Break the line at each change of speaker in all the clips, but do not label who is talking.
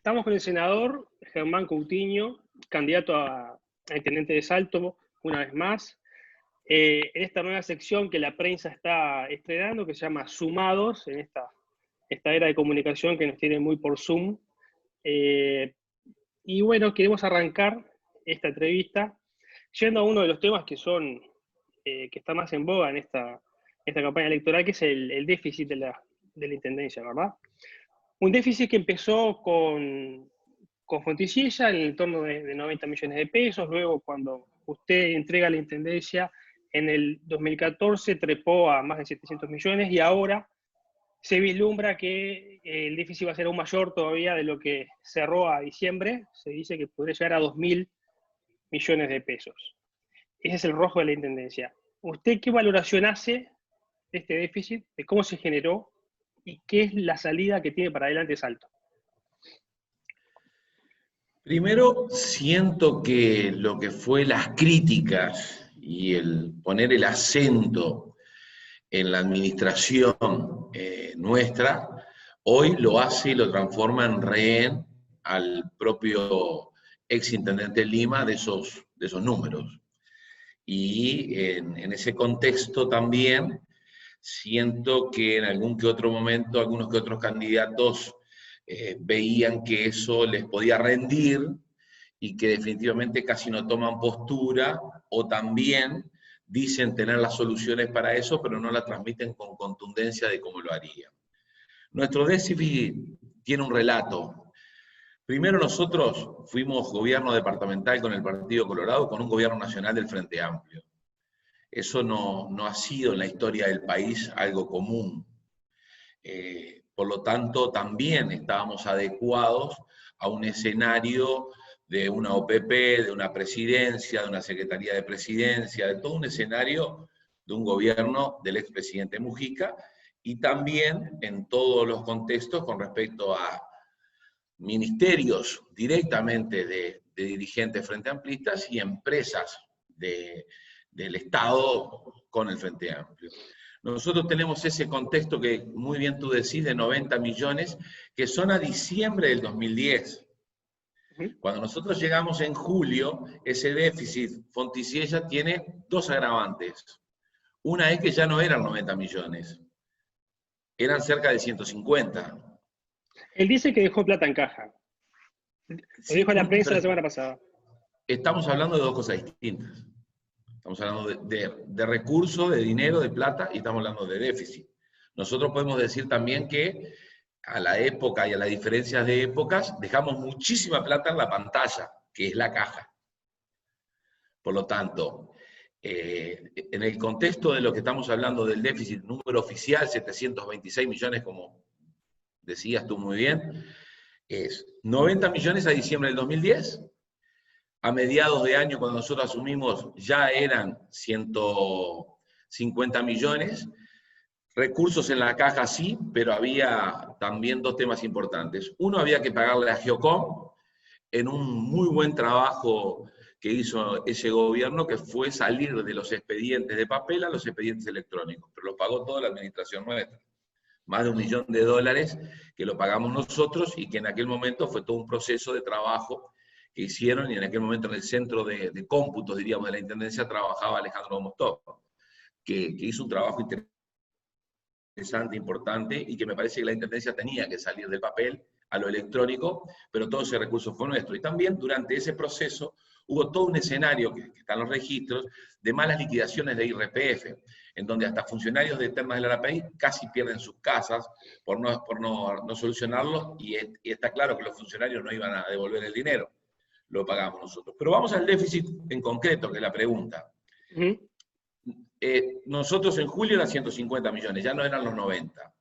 Estamos con el senador Germán Coutinho, candidato a intendente de Salto, una vez más, en esta nueva sección que la prensa está estrenando, que se llama Sumados, en esta era de comunicación que nos tiene muy por Zoom. Y bueno, queremos arrancar esta entrevista yendo a uno de los temas que son que está más en boga en esta campaña electoral, que es el déficit de la intendencia, ¿verdad? Un déficit que empezó con Fontecilla en el torno de 90 millones de pesos, luego cuando usted entrega la intendencia en el 2014 trepó a más de 700 millones y ahora se vislumbra que el déficit va a ser aún mayor todavía de lo que cerró a diciembre. Se dice que podría llegar a 2.000 millones de pesos. Ese es el rojo de la intendencia. ¿Usted qué valoración hace de este déficit, de cómo se generó y qué es la salida que tiene para adelante Salto?
Primero, siento que lo que fue las críticas y el poner el acento en la administración nuestra, hoy lo hace y lo transforma en rehén al propio exintendente de Lima de esos números. Y en ese contexto también siento que en algún que otro momento, algunos que otros candidatos veían que eso les podía rendir y que definitivamente casi no toman postura, o también dicen tener las soluciones para eso, pero no la transmiten con contundencia de cómo lo harían. Nuestro déficit tiene un relato. Primero, nosotros fuimos gobierno departamental con el Partido Colorado, con un gobierno nacional del Frente Amplio. Eso no ha sido en la historia del país algo común. Por lo tanto, también estábamos adecuados a un escenario de una OPP, de una presidencia, de una secretaría de presidencia, de todo un escenario de un gobierno del expresidente Mujica, y también en todos los contextos con respecto a ministerios directamente de dirigentes frente amplistas y empresas del Estado con el Frente Amplio. Nosotros tenemos ese contexto que muy bien tú decís, de 90 millones, que son a diciembre del 2010. Cuando nosotros llegamos en julio, ese déficit Fontecilla tiene dos agravantes. Una es que ya no eran 90 millones, eran cerca de 150.
Él dice que dejó plata en caja. Lo dijo en la prensa la semana pasada.
Estamos hablando de dos cosas distintas. Estamos hablando de recursos, de dinero, de plata, y estamos hablando de déficit. Nosotros podemos decir también que a la época y a las diferencias de épocas, dejamos muchísima plata en la pantalla, que es la caja. Por lo tanto, en el contexto de lo que estamos hablando del déficit, número oficial, 726 millones, como decías tú muy bien, es 90 millones a diciembre del 2010, a mediados de año, cuando nosotros asumimos, ya eran 150 millones, recursos en la caja sí, pero había también dos temas importantes. Uno, había que pagarle a Geocom en un muy buen trabajo que hizo ese gobierno, que fue salir de los expedientes de papel a los expedientes electrónicos, pero lo pagó toda la administración nuestra. Más de $1 millón que lo pagamos nosotros y que en aquel momento fue todo un proceso de trabajo que hicieron, y en aquel momento en el centro de cómputos, diríamos, de la Intendencia trabajaba Alejandro Mostov, que hizo un trabajo interesante, importante, y que me parece que la Intendencia tenía que salir del papel a lo electrónico, pero todo ese recurso fue nuestro. Y también durante ese proceso hubo todo un escenario, que están los registros, de malas liquidaciones de IRPF, en donde hasta funcionarios de termas de la ARAPEI casi pierden sus casas por no solucionarlo, y está claro que los funcionarios no iban a devolver el dinero, lo pagamos nosotros. Pero vamos al déficit en concreto, que es la pregunta. Nosotros en julio eran 150 millones, ya no eran los 90.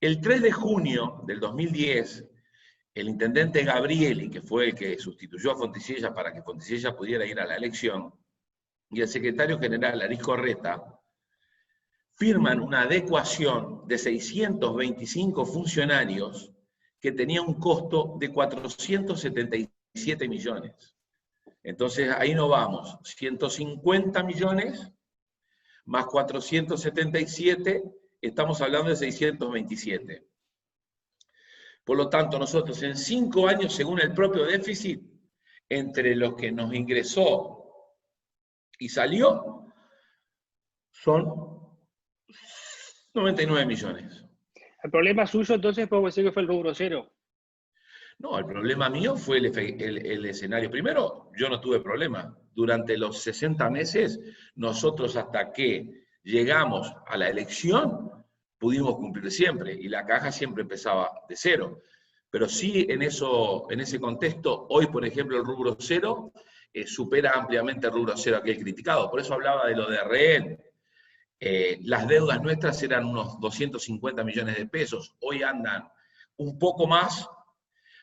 El 3 de junio del 2010, el intendente Gabrieli, que fue el que sustituyó a Fontecilla para que Fontecilla pudiera ir a la elección, y el secretario general Aris Correta, firman una adecuación de 625 funcionarios que tenía un costo de 477 millones. Entonces ahí nos vamos, 150 millones más 477, estamos hablando de 627. Por lo tanto, nosotros en 5 años, según el propio déficit, entre los que nos ingresó y salió, son 99 millones.
El problema suyo, entonces, podemos decir que fue el rubro cero.
No, el problema mío fue el escenario. Primero, yo no tuve problema. Durante los 60 meses, nosotros hasta que llegamos a la elección, pudimos cumplir siempre, y la caja siempre empezaba de cero. Pero sí, en ese contexto, hoy, por ejemplo, el rubro cero supera ampliamente el rubro cero aquel criticado. Por eso hablaba de lo de rehén. Las deudas nuestras eran unos 250 millones de pesos, hoy andan un poco más,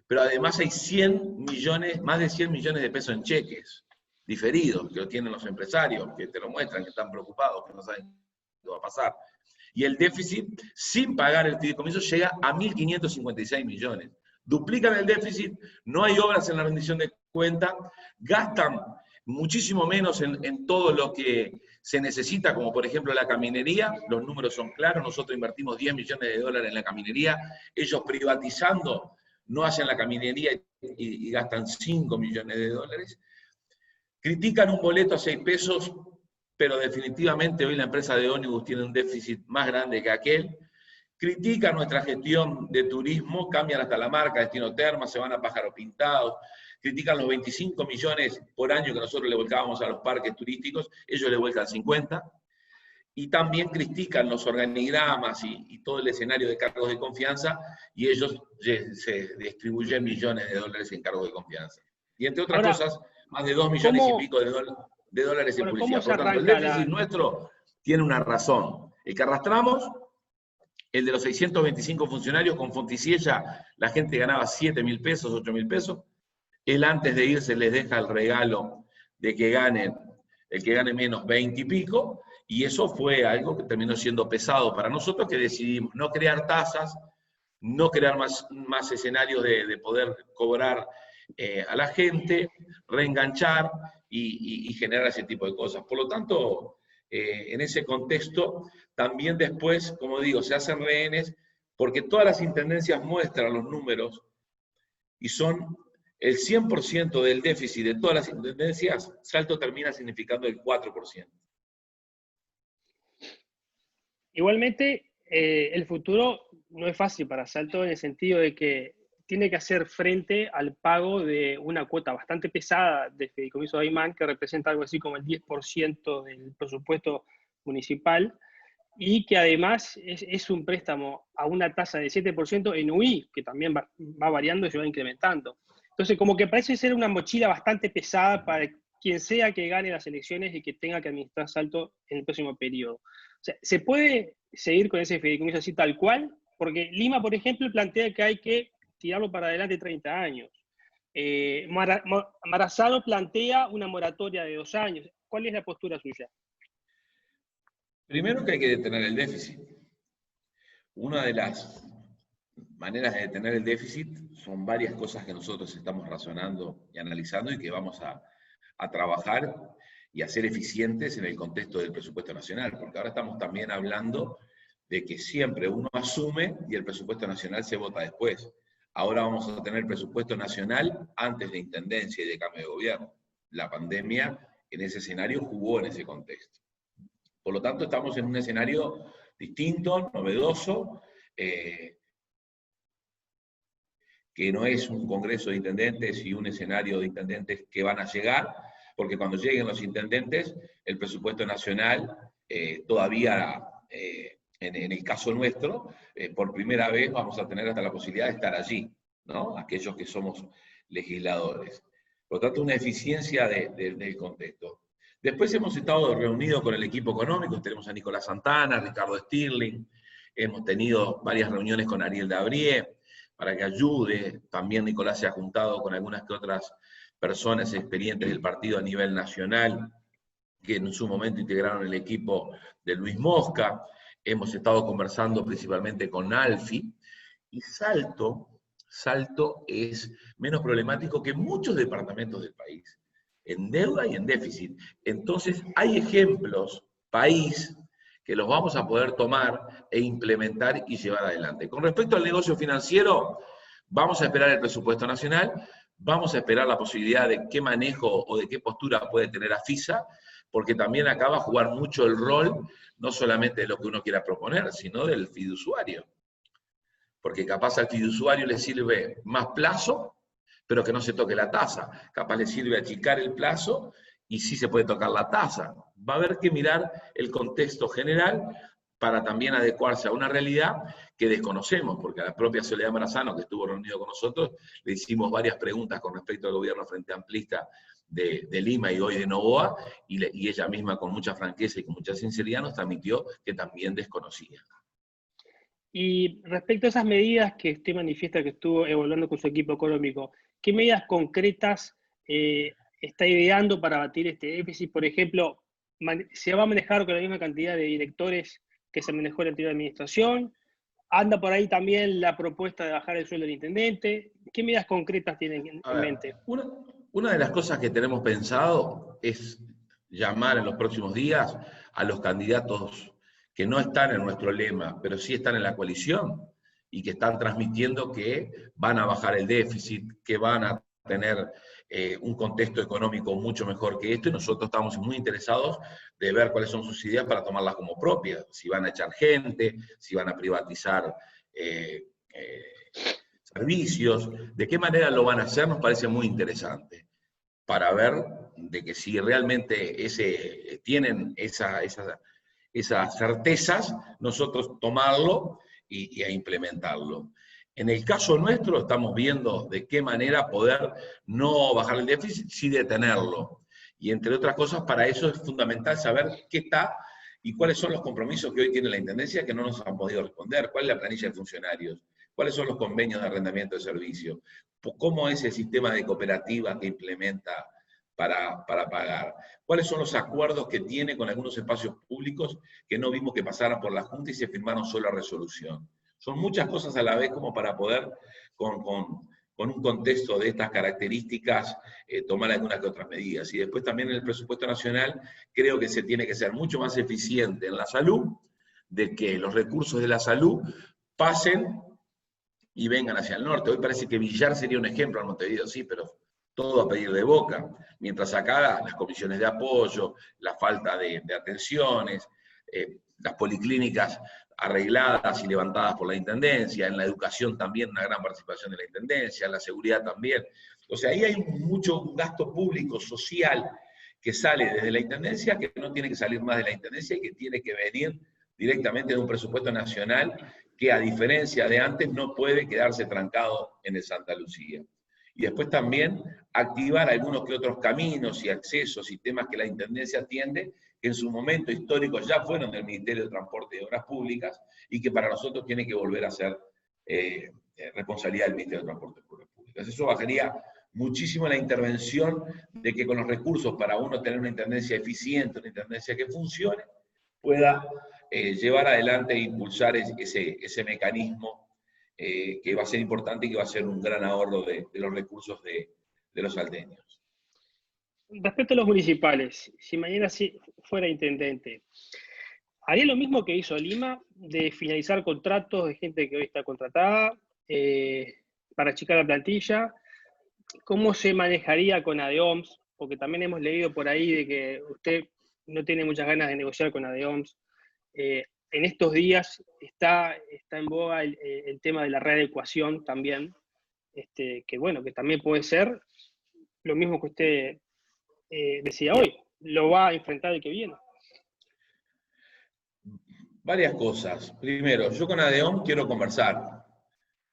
pero además hay 100 millones, más de 100 millones de pesos en cheques diferidos, que lo tienen los empresarios, que te lo muestran, que están preocupados, que no saben qué va a pasar. Y el déficit, sin pagar el fideicomiso, llega a 1.556 millones. Duplican el déficit, no hay obras en la rendición de cuenta, gastan muchísimo menos en todo lo que se necesita, como por ejemplo la caminería, los números son claros, nosotros invertimos 10 millones de dólares en la caminería, ellos privatizando no hacen la caminería y gastan 5 millones de dólares. Critican un boleto a 6 pesos, pero definitivamente hoy la empresa de ómnibus tiene un déficit más grande que aquel. Critican nuestra gestión de turismo, cambian hasta la marca, Destino Termas, se van a Pájaros Pintados, critican los 25 millones por año que nosotros le volcábamos a los parques turísticos, ellos le vuelcan 50, y también critican los organigramas y todo el escenario de cargos de confianza, y ellos se distribuyen millones de dólares en cargos de confianza. Y entre otras cosas, más de 2 millones y pico de dólares en publicidad. Por tanto, el déficit nuestro tiene una razón. El que arrastramos, el de los 625 funcionarios, con Fonticiella, la gente ganaba 7.000 pesos, 8.000 pesos. Él antes de irse les deja el regalo de que gane, el que gane menos 20 y pico, y eso fue algo que terminó siendo pesado para nosotros, que decidimos no crear tasas, no crear más escenarios de poder cobrar a la gente, reenganchar y generar ese tipo de cosas. Por lo tanto, en ese contexto, también después, como digo, se hacen rehenes, porque todas las intendencias muestran los números y son el 100% del déficit de todas las intendencias. Salto termina significando el 4%.
Igualmente, el futuro no es fácil para Salto en el sentido de que tiene que hacer frente al pago de una cuota bastante pesada de fideicomiso de Aymán, que representa algo así como el 10% del presupuesto municipal, y que además es un préstamo a una tasa de 7% en UI, que también va variando y se va incrementando. Entonces, como que parece ser una mochila bastante pesada para quien sea que gane las elecciones y que tenga que administrar Salto en el próximo periodo. O sea, ¿se puede seguir con ese fideicomiso así tal cual? Porque Lima, por ejemplo, plantea que hay que tirarlo para adelante 30 años. Marazado plantea una moratoria de 2 años. ¿Cuál es la postura suya?
Primero que hay que detener el déficit. Una de las maneras de detener el déficit son varias cosas que nosotros estamos razonando y analizando y que vamos a trabajar y a ser eficientes en el contexto del presupuesto nacional, porque ahora estamos también hablando de que siempre uno asume y el presupuesto nacional se vota después. Ahora vamos a tener presupuesto nacional antes de intendencia y de cambio de gobierno. La pandemia en ese escenario jugó en ese contexto. Por lo tanto, estamos en un escenario distinto, novedoso, que no es un congreso de intendentes y un escenario de intendentes que van a llegar, porque cuando lleguen los intendentes, el presupuesto nacional todavía, en el caso nuestro, por primera vez vamos a tener hasta la posibilidad de estar allí, ¿no? Aquellos que somos legisladores. Por lo tanto, una eficiencia del contexto. Después hemos estado reunidos con el equipo económico, tenemos a Nicolás Santana, Ricardo Stirling, hemos tenido varias reuniones con Ariel Dabrié, para que ayude. También Nicolás se ha juntado con algunas que otras personas experientes del partido a nivel nacional, que en su momento integraron el equipo de Luis Mosca. Hemos estado conversando principalmente con Alfi, y Salto es menos problemático que muchos departamentos del país, en deuda y en déficit. Entonces, hay ejemplos, país, que los vamos a poder tomar e implementar y llevar adelante. Con respecto al negocio financiero, Vamos a esperar el presupuesto nacional, vamos a esperar la posibilidad de qué manejo o de qué postura puede tener AFISA, porque también acá va a jugar mucho el rol, no solamente de lo que uno quiera proponer, sino del fiduciario. Porque capaz al fiduciario le sirve más plazo, pero que no se toque la tasa. Capaz le sirve achicar el plazo y sí se puede tocar la tasa. Va a haber que mirar el contexto general para también adecuarse a una realidad que desconocemos, porque a la propia Soledad Marazano, que estuvo reunido con nosotros, le hicimos varias preguntas con respecto al gobierno Frente Amplista de Lima y hoy de Novoa, y ella misma con mucha franqueza y con mucha sinceridad nos transmitió que también desconocía.
Y respecto a esas medidas que usted manifiesta que estuvo evaluando con su equipo económico, ¿qué medidas concretas está ideando para batir este déficit? Por ejemplo, ¿se va a manejar con la misma cantidad de directores que se manejó en la anterior administración? ¿Anda por ahí también la propuesta de bajar el sueldo del intendente? ¿Qué medidas concretas tienen en mente?
Una de las cosas que tenemos pensado es llamar en los próximos días a los candidatos que no están en nuestro lema, pero sí están en la coalición y que están transmitiendo que van a bajar el déficit, que van a tener un contexto económico mucho mejor que esto, y nosotros estamos muy interesados de ver cuáles son sus ideas para tomarlas como propias, si van a echar gente, si van a privatizar servicios, de qué manera lo van a hacer, nos parece muy interesante, para ver de que si realmente tienen esas certezas, nosotros tomarlo y implementarlo. En el caso nuestro estamos viendo de qué manera poder no bajar el déficit, sí detenerlo. Y entre otras cosas, para eso es fundamental saber qué está y cuáles son los compromisos que hoy tiene la Intendencia que no nos han podido responder, cuál es la planilla de funcionarios, cuáles son los convenios de arrendamiento de servicios, cómo es el sistema de cooperativa que implementa para pagar, cuáles son los acuerdos que tiene con algunos espacios públicos que no vimos que pasaran por la Junta y se firmaron solo a resolución. Son muchas cosas a la vez como para poder, con un contexto de estas características, tomar algunas que otras medidas. Y después también en el presupuesto nacional creo que se tiene que ser mucho más eficiente en la salud, de que los recursos de la salud pasen y vengan hacia el norte. Hoy parece que Villar sería un ejemplo en Montevideo, sí, pero todo a pedir de boca. Mientras acá las comisiones de apoyo, la falta de atenciones, las policlínicas arregladas y levantadas por la Intendencia, en la educación también una gran participación de la Intendencia, en la seguridad también. O sea, ahí hay mucho gasto público, social, que sale desde la Intendencia, que no tiene que salir más de la Intendencia y que tiene que venir directamente de un presupuesto nacional que, a diferencia de antes, no puede quedarse trancado en el Santa Lucía. Y después también activar algunos que otros caminos y accesos y temas que la Intendencia atiende, que en su momento histórico ya fueron del Ministerio de Transporte y Obras Públicas, y que para nosotros tiene que volver a ser responsabilidad del Ministerio de Transporte y Obras Públicas. Eso bajaría muchísimo la intervención de que con los recursos para uno tener una intendencia eficiente, una intendencia que funcione, pueda llevar adelante e impulsar ese mecanismo que va a ser importante y que va a ser un gran ahorro de los recursos de los salteños.
Respecto a los municipales, si mañana fuera intendente, ¿haría lo mismo que hizo Lima, de finalizar contratos de gente que hoy está contratada para achicar la plantilla? ¿Cómo se manejaría con ADEOMS? Porque también hemos leído por ahí de que usted no tiene muchas ganas de negociar con ADEOMS. En estos días está en boga el tema de la readecuación también, que bueno, que también puede ser lo mismo que usted decía hoy, lo va a enfrentar el que viene.
Varias cosas. Primero, yo con ADEOM quiero conversar.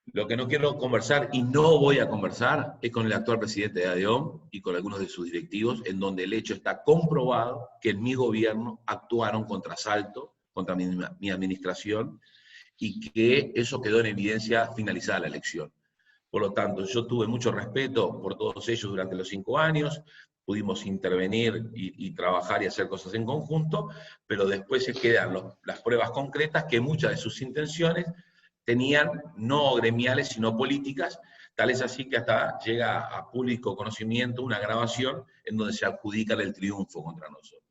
Lo que no quiero conversar y no voy a conversar es con el actual presidente de ADEOM y con algunos de sus directivos, en donde el hecho está comprobado que en mi gobierno actuaron contra Salto, contra mi administración, y que eso quedó en evidencia finalizada la elección. Por lo tanto, yo tuve mucho respeto por todos ellos durante los 5 años, pudimos intervenir y trabajar y hacer cosas en conjunto, pero después se quedan las pruebas concretas que muchas de sus intenciones tenían no gremiales, sino políticas, tal es así que hasta llega a público conocimiento una grabación en donde se adjudica el triunfo contra nosotros.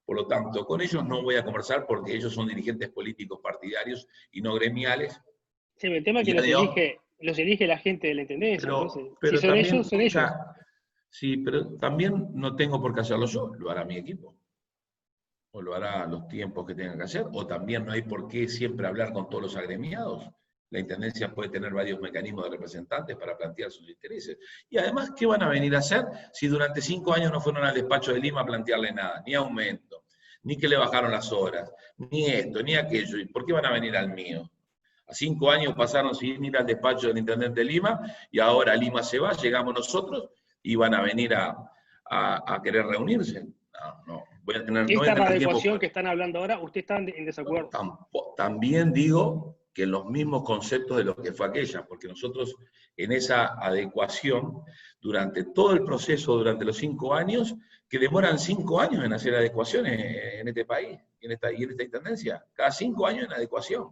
Por lo tanto, con ellos no voy a conversar porque ellos son dirigentes políticos partidarios y no gremiales.
Sí, el tema es que los elige la gente de la Intendencia, entonces, si
Pero
son
también,
ellos, son
o
ellos.
sea, sí, pero también no tengo por qué hacerlo yo, lo hará mi equipo. O lo hará a los tiempos que tengan que hacer, o también no hay por qué siempre hablar con todos los agremiados. La Intendencia puede tener varios mecanismos de representantes para plantear sus intereses. Y además, ¿qué van a venir a hacer si durante 5 años no fueron al despacho de Lima a plantearle nada? Ni aumento, ni que le bajaron las horas, ni esto, ni aquello. ¿Y por qué van a venir al mío? A 5 años pasaron sin ir al despacho del intendente de Lima, y ahora Lima se va, llegamos nosotros, y van a venir a querer reunirse. No, no no voy a
Esta
tener tiempo
readecuación
para...
que están hablando ahora, usted está en desacuerdo.
También digo que en los mismos conceptos de lo que fue aquella, porque nosotros en esa adecuación, durante todo el proceso, durante los 5 años, que demoran 5 años en hacer adecuaciones en este país, y en esta intendencia, cada 5 años en adecuación.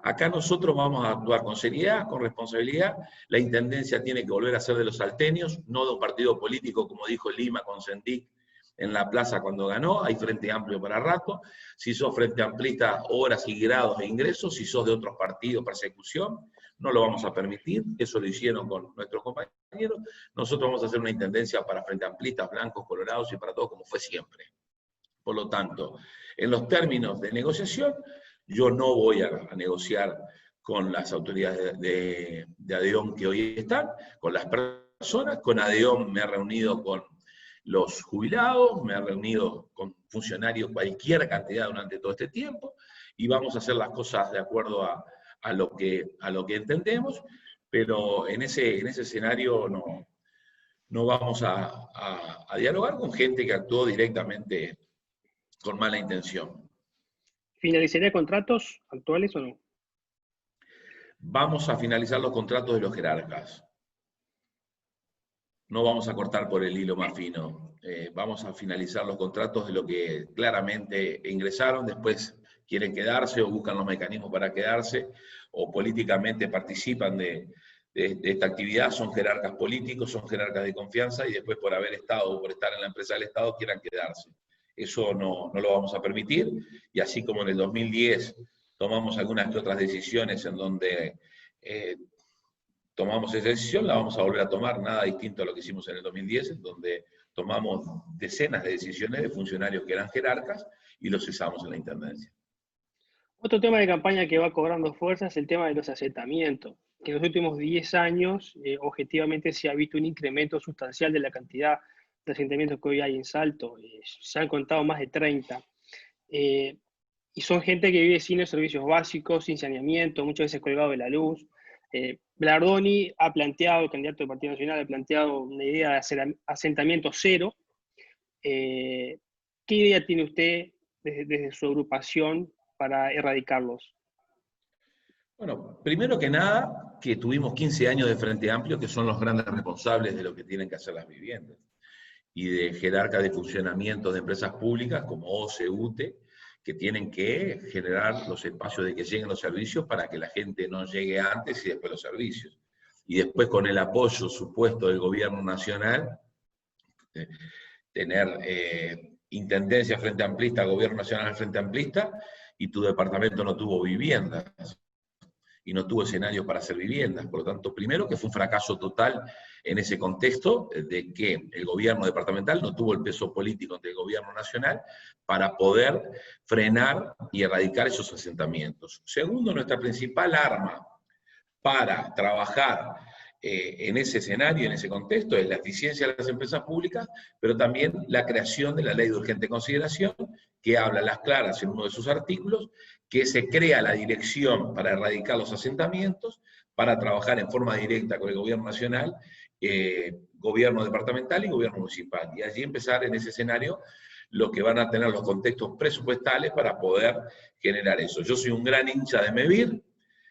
Acá nosotros vamos a actuar con seriedad, con responsabilidad. La intendencia tiene que volver a ser de los salteños, no de un partido político, como dijo Lima con Sendic en la plaza cuando ganó. Hay Frente Amplio para rato. Si sos Frente Amplista, horas y grados de ingresos. Si sos de otros partidos, persecución. No lo vamos a permitir. Eso lo hicieron con nuestros compañeros. Nosotros vamos a hacer una intendencia para Frente Amplistas, blancos, colorados y para todos, como fue siempre. Por lo tanto, en los términos de negociación, yo no voy a negociar con las autoridades de ADEOM que hoy están, con las personas. Con ADEOM me he reunido con los jubilados, me he reunido con funcionarios cualquier cantidad durante todo este tiempo, y vamos a hacer las cosas de acuerdo a lo que entendemos, pero en ese escenario no vamos a dialogar con gente que actuó directamente con mala intención.
¿Finalizaría contratos actuales o no?
Vamos a finalizar los contratos de los jerarcas. No vamos a cortar por el hilo más fino. Vamos a finalizar los contratos de lo que claramente ingresaron, después quieren quedarse o buscan los mecanismos para quedarse, o políticamente participan de esta actividad, son jerarcas políticos, son jerarcas de confianza, y después por haber estado o por estar en la empresa del Estado quieran quedarse. Eso no lo vamos a permitir, y así como en el 2010 tomamos algunas que otras decisiones en donde tomamos esa decisión, la vamos a volver a tomar, nada distinto a lo que hicimos en el 2010, en donde tomamos decenas de decisiones de funcionarios que eran jerarcas y los cesamos en la intendencia.
Otro tema de campaña que va cobrando fuerza es el tema de los asentamientos, que en los últimos 10 años objetivamente se ha visto un incremento sustancial de la cantidad de asentamientos que hoy hay en Salto. Se han contado más de 30. Y son gente que vive sin los servicios básicos, sin saneamiento, muchas veces colgado de la luz. Blardoni ha planteado, el candidato del Partido Nacional, ha planteado una idea de hacer asentamiento cero. ¿Qué idea tiene usted desde su agrupación para erradicarlos?
Bueno, primero que nada, que tuvimos 15 años de Frente Amplio, que son los grandes responsables de lo que tienen que hacer las viviendas, y de jerarcas de funcionamiento de empresas públicas como OCE, UTE, que tienen que generar los espacios de que lleguen los servicios para que la gente no llegue antes y después los servicios. Y después, con el apoyo supuesto del gobierno nacional, tener intendencia frente amplista, gobierno nacional frente amplista, y tu departamento no tuvo viviendas, y no tuvo escenarios para hacer viviendas. Por lo tanto, primero que fue un fracaso total en ese contexto de que el gobierno departamental no tuvo el peso político ante el gobierno nacional para poder frenar y erradicar esos asentamientos. Segundo, nuestra principal arma para trabajar en ese escenario, en ese contexto, es la eficiencia de las empresas públicas, pero también la creación de la ley de urgente consideración, que habla a las claras en uno de sus artículos, que se crea la dirección para erradicar los asentamientos, para trabajar en forma directa con el gobierno nacional, gobierno departamental y gobierno municipal. Y allí empezar en ese escenario lo que van a tener los contextos presupuestales para poder generar eso. Yo soy un gran hincha de MEVIR,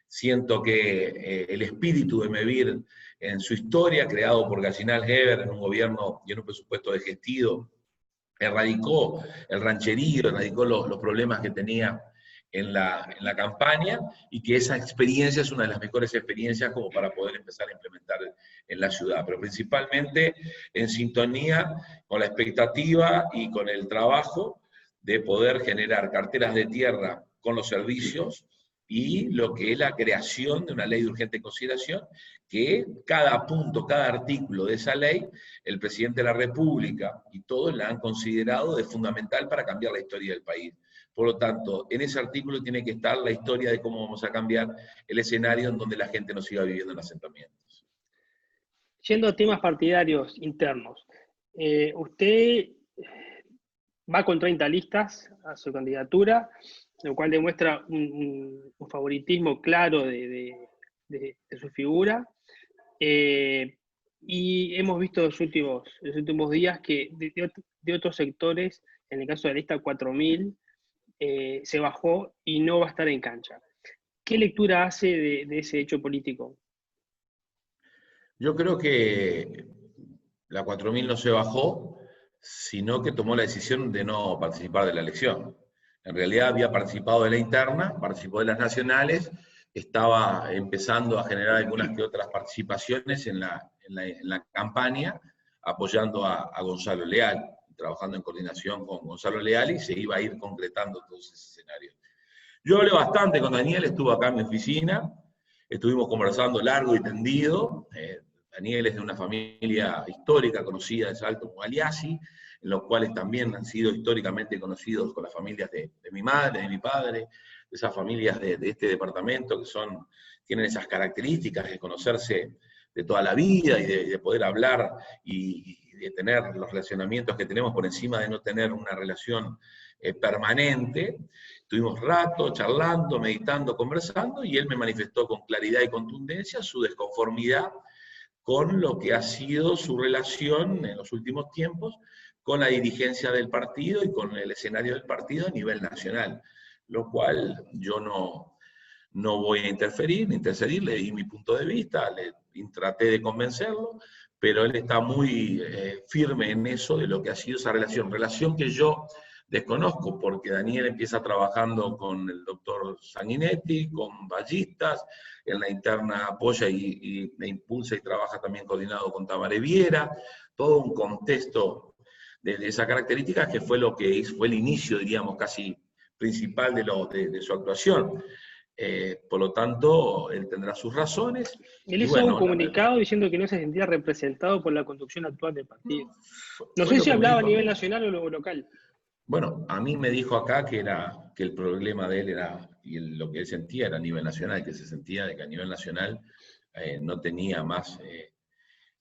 siento que el espíritu de MEVIR en su historia, creado por Gallinal Heber en un gobierno y en un presupuesto de gestido, erradicó el rancherío, erradicó los problemas que tenía en la campaña, y que esa experiencia es una de las mejores experiencias como para poder empezar a implementar en la ciudad, pero principalmente en sintonía con la expectativa y con el trabajo de poder generar carteras de tierra con los servicios y lo que es la creación de una ley de urgente consideración, que cada punto, cada artículo de esa ley, el presidente de la República y todos la han considerado de fundamental para cambiar la historia del país. Por lo tanto, en ese artículo tiene que estar la historia de cómo vamos a cambiar el escenario en donde la gente no siga viviendo en asentamientos.
Yendo a temas partidarios internos, usted va con 30 listas a su candidatura, lo cual demuestra un favoritismo claro de su figura. Y hemos visto los últimos días que de otros sectores, en el caso de la lista 4000, se bajó y no va a estar en cancha. ¿Qué lectura hace de ese hecho político?
Yo creo que la 4000 no se bajó, sino que tomó la decisión de no participar de la elección. En realidad había participado de la interna, participó de las nacionales, estaba empezando a generar algunas que otras participaciones en la campaña, apoyando a Gonzalo Leal, trabajando en coordinación con Gonzalo Leal, y se iba a ir concretando todos esos escenarios. Yo hablé bastante con Daniel, estuvo acá en mi oficina, estuvimos conversando largo y tendido. Daniel es de una familia histórica conocida de Salto como Aliasi, en los cuales también han sido históricamente conocidos con las familias de mi madre, de mi padre, de esas familias de este departamento que tienen esas características de conocerse de toda la vida y de poder hablar y de tener los relacionamientos que tenemos por encima de no tener una relación permanente. Estuvimos rato charlando, meditando, conversando, y él me manifestó con claridad y contundencia su desconformidad con lo que ha sido su relación en los últimos tiempos con la dirigencia del partido y con el escenario del partido a nivel nacional, lo cual yo no voy a interferir, le di mi punto de vista, traté de convencerlo, pero él está muy firme en eso de lo que ha sido esa relación que yo desconozco, porque Daniel empieza trabajando con el doctor Sanguinetti, con Ballistas, en la interna apoya y impulsa y trabaja también coordinado con Tamara Viera, todo un contexto de esas características que fue lo que fue el inicio, diríamos, casi principal de su actuación. Por lo tanto, él tendrá sus razones.
Él hizo un comunicado diciendo que no se sentía representado por la conducción actual del partido. No sé si hablaba a nivel nacional o local.
Bueno, a mí me dijo acá que el problema de él era, y lo que él sentía era a nivel nacional, que se sentía de que a nivel nacional no tenía más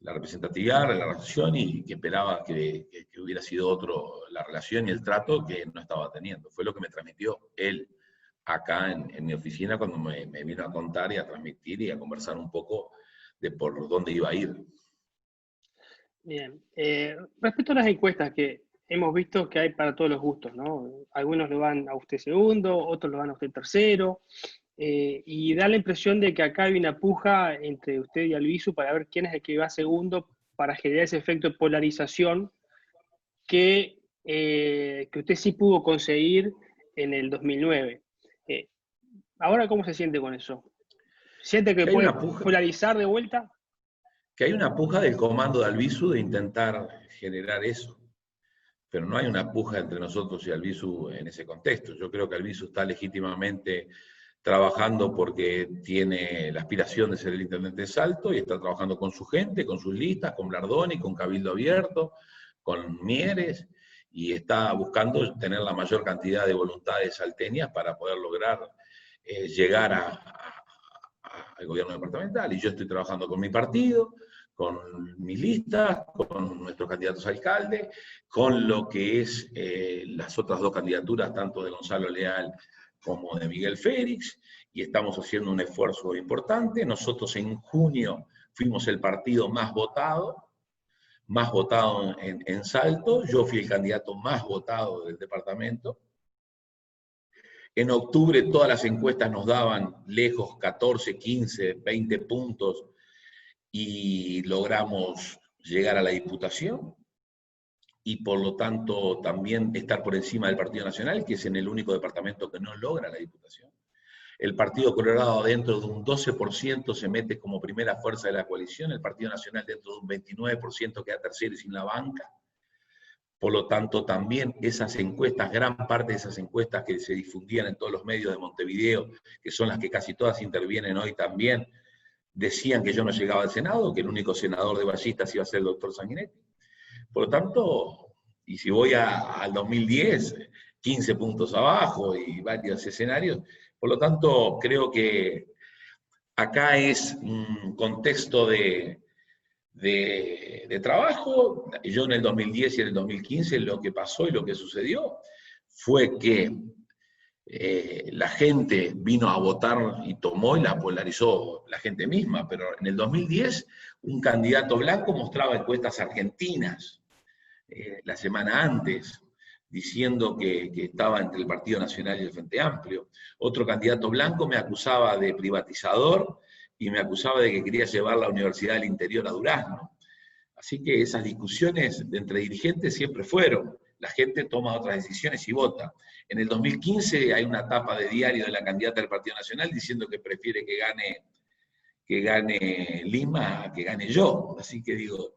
la representatividad, la relación, y que esperaba que hubiera sido otro la relación y el trato que no estaba teniendo. Fue lo que me transmitió él acá en mi oficina cuando me vino a contar y a transmitir y a conversar un poco de por dónde iba a ir.
Bien. Respecto a las encuestas que hemos visto que hay para todos los gustos, ¿no? Algunos lo van a usted segundo, otros lo van a usted tercero, y da la impresión de que acá hay una puja entre usted y Albizu para ver quién es el que va segundo para generar ese efecto de polarización que usted sí pudo conseguir en el 2009. ¿Ahora cómo se siente con eso? ¿Siente que puede polarizar de vuelta?
Que hay una puja del comando de Albizu de intentar generar eso, pero no hay una puja entre nosotros y Albizu en ese contexto. Yo creo que Albizu está legítimamente trabajando porque tiene la aspiración de ser el intendente de Salto y está trabajando con su gente, con sus listas, con Blardoni, con Cabildo Abierto, con Mieres, y está buscando tener la mayor cantidad de voluntades salteñas para poder lograr llegar al gobierno departamental. Y yo estoy trabajando con mi partido, con mis listas, con nuestros candidatos a alcalde, con lo que es las otras dos candidaturas, tanto de Gonzalo Leal como de Miguel Félix, y estamos haciendo un esfuerzo importante. Nosotros en junio fuimos el partido más votado en Salto. Yo fui el candidato más votado del departamento. En octubre todas las encuestas nos daban lejos 14, 15, 20 puntos y logramos llegar a la Diputación y por lo tanto también estar por encima del Partido Nacional, que es en el único departamento que no logra la Diputación. El Partido Colorado dentro de un 12% se mete como primera fuerza de la coalición, el Partido Nacional dentro de un 29% queda tercero y sin la banca. Por lo tanto, también esas encuestas, gran parte de esas encuestas que se difundían en todos los medios de Montevideo, que son las que casi todas intervienen hoy también, decían que yo no llegaba al Senado, que el único senador de Ballistas iba a ser el doctor Sanguinetti. Por lo tanto, y si voy al 2010, 15 puntos abajo y varios escenarios, por lo tanto, creo que acá es un contexto de trabajo. Yo en el 2010 y en el 2015 lo que pasó y lo que sucedió fue que la gente vino a votar y tomó y la polarizó la gente misma, pero en el 2010 un candidato blanco mostraba encuestas argentinas la semana antes, diciendo que estaba entre el Partido Nacional y el Frente Amplio. Otro candidato blanco me acusaba de privatizador y me acusaba de que quería llevar la Universidad del Interior a Durazno. Así que esas discusiones entre dirigentes siempre fueron. La gente toma otras decisiones y vota. En el 2015 hay una tapa de diario de la candidata del Partido Nacional diciendo que prefiere que gane Lima a que gane yo. Así que digo,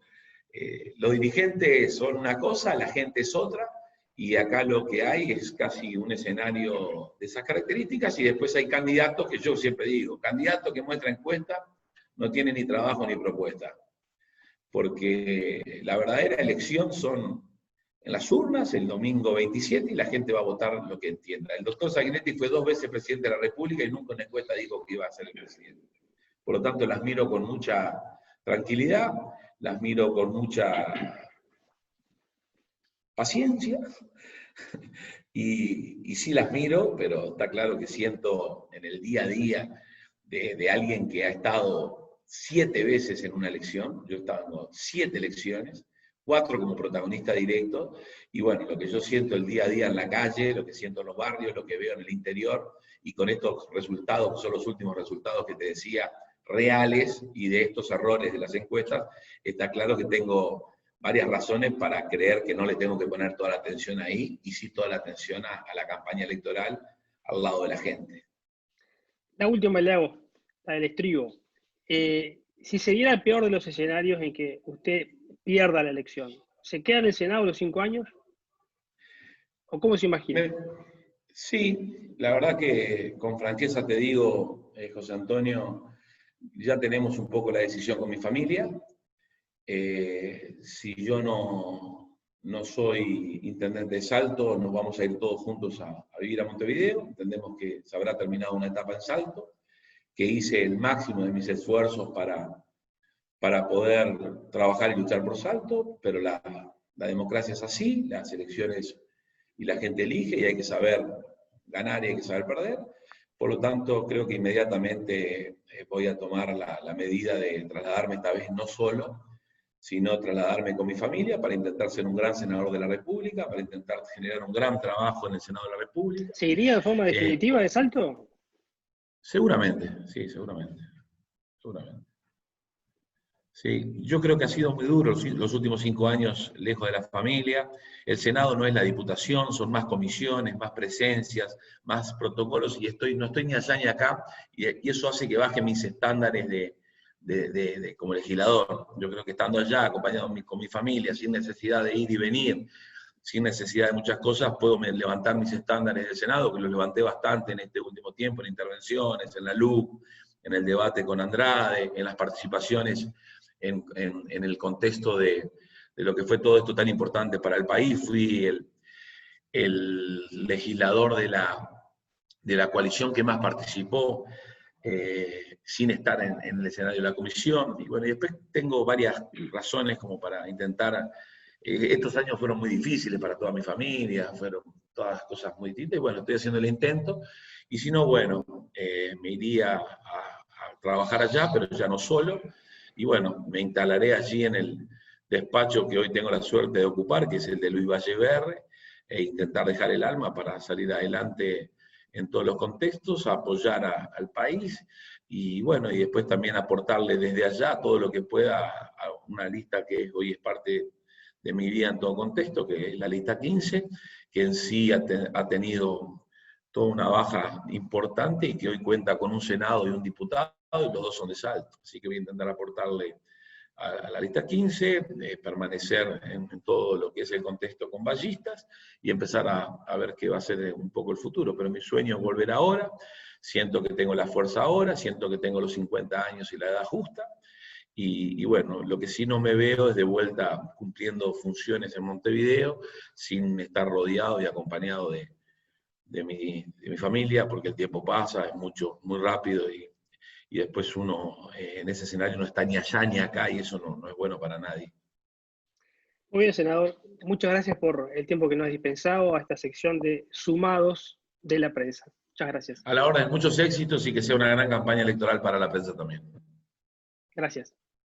los dirigentes son una cosa, la gente es otra, y acá lo que hay es casi un escenario de esas características, y después hay candidatos que yo siempre digo, candidatos que muestran encuesta no tienen ni trabajo ni propuesta, porque la verdadera elección son en las urnas el domingo 27 y la gente va a votar lo que entienda. El doctor Sanguinetti fue 2 veces presidente de la República y nunca en una encuesta dijo que iba a ser el presidente. Por lo tanto, las miro con mucha tranquilidad, las miro con mucha paciencia, y sí las miro, pero está claro que siento en el día a día de alguien que ha estado 7 veces en una elección, yo he estado en 7 elecciones, 4 como protagonista directo, y bueno, lo que yo siento el día a día en la calle, lo que siento en los barrios, lo que veo en el interior, y con estos resultados, que son los últimos resultados que te decía, reales, y de estos errores de las encuestas, está claro que tengo varias razones para creer que no le tengo que poner toda la atención ahí, y sí toda la atención a la campaña electoral al lado de la gente.
La última le hago, la del estribo. Si se diera el peor de los escenarios en que usted pierda la elección, ¿se queda en el Senado los 5 años? ¿O cómo se imagina?
Sí, la verdad que con franqueza te digo, José Antonio, ya tenemos un poco la decisión con mi familia. Si yo no soy intendente de Salto, nos vamos a ir todos juntos a vivir a Montevideo. Entendemos que se habrá terminado una etapa en Salto, que hice el máximo de mis esfuerzos para poder trabajar y luchar por Salto, pero la democracia es así, las elecciones y la gente elige y hay que saber ganar y hay que saber perder. Por lo tanto, creo que inmediatamente voy a tomar la medida de trasladarme esta vez no solo, sino trasladarme con mi familia para intentar ser un gran senador de la República, para intentar generar un gran trabajo en el Senado de la República.
¿Se iría de forma definitiva de Salto?
Seguramente, sí, seguramente. Seguramente. Sí, yo creo que ha sido muy duro los últimos 5 años lejos de la familia. El Senado no es la Diputación, son más comisiones, más presencias, más protocolos, y no estoy ni allá ni acá, y eso hace que baje mis estándares como legislador. Yo creo que estando allá, acompañado con mi familia, sin necesidad de ir y venir, sin necesidad de muchas cosas, puedo levantar mis estándares del Senado, que los levanté bastante en este último tiempo, en intervenciones, en la LUC, en el debate con Andrade, en las participaciones en el contexto de lo que fue todo esto tan importante para el país. Fui el legislador de la coalición que más participó, sin estar en el escenario de la comisión. Y bueno, y después tengo varias razones como para intentar. Estos años fueron muy difíciles para toda mi familia, fueron todas cosas muy distintas, y bueno, estoy haciendo el intento, y si no, bueno, me iría a trabajar allá, pero ya no solo, y bueno, me instalaré allí en el despacho que hoy tengo la suerte de ocupar, que es el de Luis Valleverre, e intentar dejar el alma para salir adelante en todos los contextos, apoyar al país, y bueno, y después también aportarle desde allá todo lo que pueda a una lista que hoy es parte de mi vida en todo contexto, que es la lista 15, que en sí ha tenido toda una baja importante y que hoy cuenta con un Senado y un diputado, y los dos son de Salto. Así que voy a intentar aportarle a la lista 15, permanecer en todo lo que es el contexto con ballistas y empezar a ver qué va a ser un poco el futuro. Pero mi sueño es volver ahora, siento que tengo la fuerza ahora, siento que tengo los 50 años y la edad justa, y bueno, lo que sí no me veo es de vuelta cumpliendo funciones en Montevideo sin estar rodeado y acompañado de mi familia, porque el tiempo pasa, es muy rápido y después uno en ese escenario no está ni allá ni acá y eso no es bueno para nadie.
Muy bien, senador. Muchas gracias por el tiempo que nos ha dispensado a esta sección de sumados de la prensa. Muchas gracias.
A la orden, muchos éxitos y que sea una gran campaña electoral para la prensa también.
Gracias.